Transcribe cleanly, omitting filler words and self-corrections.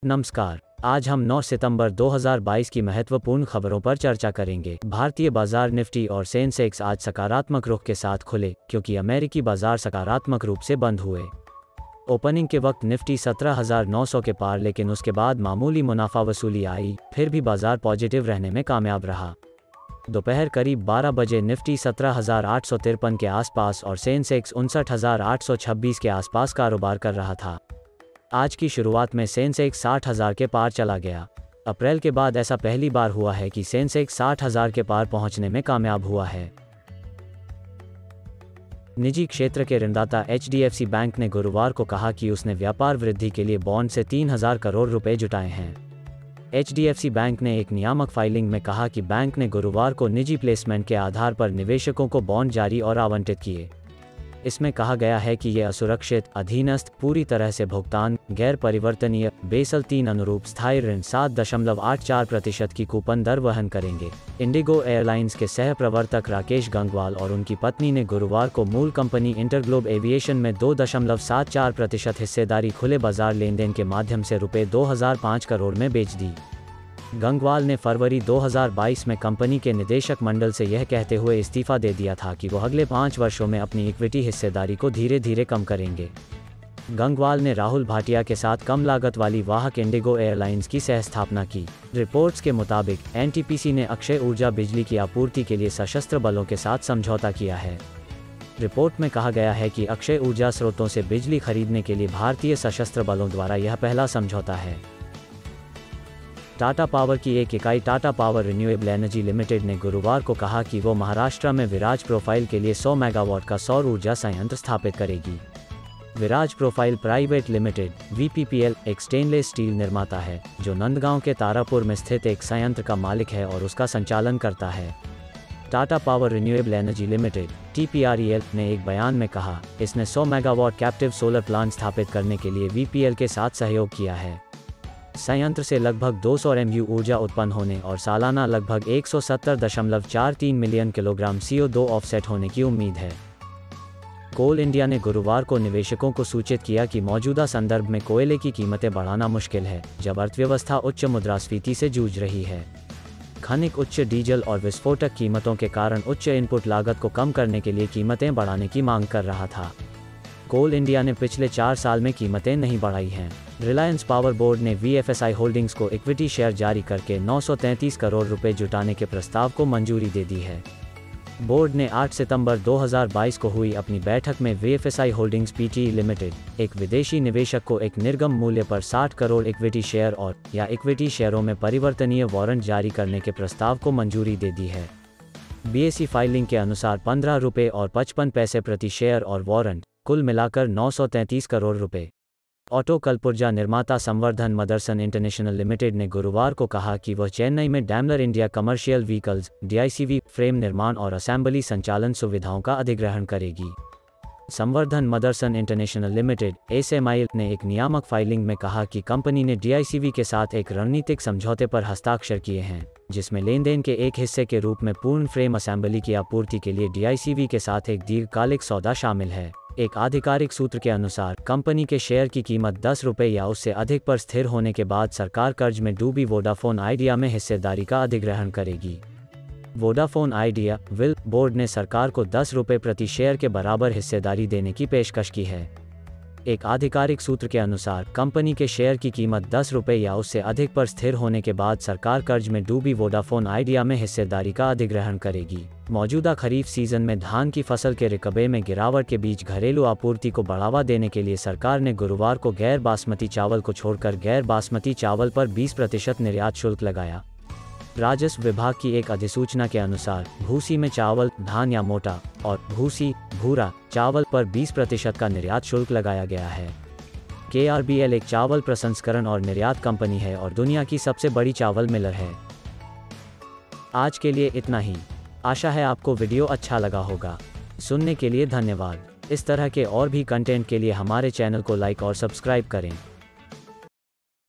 नमस्कार। आज हम 9 सितंबर 2022 की महत्वपूर्ण खबरों पर चर्चा करेंगे। भारतीय बाजार निफ्टी और सेंसेक्स आज सकारात्मक रुख के साथ खुले क्योंकि अमेरिकी बाजार सकारात्मक रूप से बंद हुए। ओपनिंग के वक्त निफ्टी 17,900 के पार, लेकिन उसके बाद मामूली मुनाफा वसूली आई, फिर भी बाजार पॉजिटिव रहने में कामयाब रहा। दोपहर करीब 12 बजे निफ्टी 17,853 के आसपास और सेंसेक्स 59,826 के आसपास कारोबार कर रहा था। आज की शुरुआत में सेंसेक्स 60,000 के पार चला गया। अप्रैल के बाद ऐसा पहली बार हुआ है कि सेंसेक्स 60,000 के पार पहुंचने में कामयाब हुआ है। निजी क्षेत्र के ऋणदाता HDFC बैंक ने गुरुवार को कहा कि उसने व्यापार वृद्धि के लिए बॉन्ड से 3,000 करोड़ रुपए जुटाए हैं। HDFC बैंक ने एक नियामक फाइलिंग में कहा कि बैंक ने गुरुवार को निजी प्लेसमेंट के आधार पर निवेशकों को बॉन्ड जारी और आवंटित किए। इसमें कहा गया है कि ये असुरक्षित, अधीनस्थ, पूरी तरह से भुगतान, गैर परिवर्तनीय, बेसल 3 अनुरूप स्थायी ऋण 7.84% की कूपन दर वहन करेंगे। इंडिगो एयरलाइंस के सह प्रवर्तक राकेश गंगवाल और उनकी पत्नी ने गुरुवार को मूल कंपनी इंटरग्लोब एविएशन में 2.74% हिस्सेदारी खुले बाजार लेनदेन के माध्यम से रुपये 2005 करोड़ में बेच दी। गंगवाल ने फरवरी 2022 में कंपनी के निदेशक मंडल से यह कहते हुए इस्तीफा दे दिया था कि वो अगले 5 वर्षों में अपनी इक्विटी हिस्सेदारी को धीरे धीरे कम करेंगे। गंगवाल ने राहुल भाटिया के साथ कम लागत वाली वाहक इंडिगो एयरलाइंस की सहस्थापना की। रिपोर्ट्स के मुताबिक NTPC ने अक्षय ऊर्जा बिजली की आपूर्ति के लिए सशस्त्र बलों के साथ समझौता किया है। रिपोर्ट में कहा गया है कि अक्षय ऊर्जा स्रोतों से बिजली खरीदने के लिए भारतीय सशस्त्र बलों द्वारा यह पहला समझौता है। टाटा पावर की एक इकाई Tata power renewable energy limited ने गुरुवार को कहा कि वो महाराष्ट्र में विराज प्रोफाइल के लिए 100 मेगावाट का सौर ऊर्जा संयंत्र स्थापित करेगी। विराज प्रोफाइल प्राइवेट लिमिटेड VPPL एक स्टेनलेस स्टील निर्माता है जो नंदगांव के तारापुर में स्थित एक संयंत्र का मालिक है और उसका संचालन करता है। Tata power renewable energy limited TPREL ने एक बयान में कहा, इसने 100 मेगावाट कैप्टिव सोलर प्लांट स्थापित करने के लिए VPL के साथ सहयोग किया है। संयंत्र से लगभग 200 MU ऊर्जा उत्पन्न होने और सालाना लगभग 170.43 मिलियन किलोग्राम CO2 ऑफसेट होने की उम्मीद है। कोल इंडिया ने गुरुवार को निवेशकों को सूचित किया कि मौजूदा संदर्भ में कोयले की कीमतें बढ़ाना मुश्किल है, जब अर्थव्यवस्था उच्च मुद्रास्फीति से जूझ रही है। खनिक उच्च डीजल और विस्फोटक कीमतों के कारण उच्च इनपुट लागत को कम करने के लिए कीमतें बढ़ाने की मांग कर रहा था। कोल इंडिया ने पिछले 4 साल में कीमतें नहीं बढ़ाई हैं। रिलायंस पावर बोर्ड ने VFSI होल्डिंग्स को इक्विटी शेयर जारी करके 933 करोड़ रुपए जुटाने के प्रस्ताव को मंजूरी दे दी है। बोर्ड ने 8 सितंबर 2022 को हुई अपनी बैठक में VFSI होल्डिंग्स PTE लिमिटेड, एक विदेशी निवेशक को एक निर्गम मूल्य पर 60 करोड़ इक्विटी शेयर और या इक्विटी शेयरों में परिवर्तनीय वारंट जारी करने के प्रस्ताव को मंजूरी दे दी है। BSE फाइलिंग के अनुसार 15 रुपये और 55 पैसे प्रति शेयर और वारंट, कुल मिलाकर 933 करोड़ रुपए। ऑटो कलपुर्जा निर्माता संवर्धन मदरसन इंटरनेशनल लिमिटेड ने गुरुवार को कहा कि वह चेन्नई में Daimler India commercial vehicles DICV frame निर्माण और असेंबली संचालन सुविधाओं का अधिग्रहण करेगी। संवर्धन मदरसन इंटरनेशनल लिमिटेड SMIL ने एक नियामक फाइलिंग में कहा कि कंपनी ने DICV के साथ एक रणनीतिक समझौते पर हस्ताक्षर किए हैं, जिसमें लेनदेन के एक हिस्से के रूप में पूर्ण फ्रेम असेंबली की आपूर्ति के लिए DICV के साथ एक दीर्घकालिक सौदा शामिल है। एक आधिकारिक सूत्र के अनुसार कंपनी के शेयर की कीमत 10 रुपये या उससे अधिक पर स्थिर होने के बाद सरकार कर्ज में डूबी वोडाफोन आइडिया में हिस्सेदारी का अधिग्रहण करेगी। वोडाफोन आइडिया विल बोर्ड ने सरकार को 10 रुपये प्रति शेयर के बराबर हिस्सेदारी देने की पेशकश की है। एक आधिकारिक सूत्र के अनुसार कंपनी के शेयर की कीमत 10 रुपये या उससे अधिक पर स्थिर होने के बाद सरकार कर्ज में डूबी वोडाफोन आइडिया में हिस्सेदारी का अधिग्रहण करेगी। मौजूदा खरीफ सीजन में धान की फसल के रिकबे में गिरावट के बीच घरेलू आपूर्ति को बढ़ावा देने के लिए सरकार ने गुरुवार को गैर बासमती चावल को छोड़कर गैर बासमती चावल पर 20% निर्यात शुल्क लगाया। राजस्व विभाग की एक अधिसूचना के अनुसार भूसी में चावल, धान या मोटा और भूसी, भूरा चावल पर 20% का निर्यात शुल्क लगाया गया है। KRBL एक चावल प्रसंस्करण और निर्यात कंपनी है और दुनिया की सबसे बड़ी चावल मिलर है। आज के लिए इतना ही। आशा है आपको वीडियो अच्छा लगा होगा। सुनने के लिए धन्यवाद। इस तरह के और भी कंटेंट के लिए हमारे चैनल को लाइक और सब्सक्राइब करें।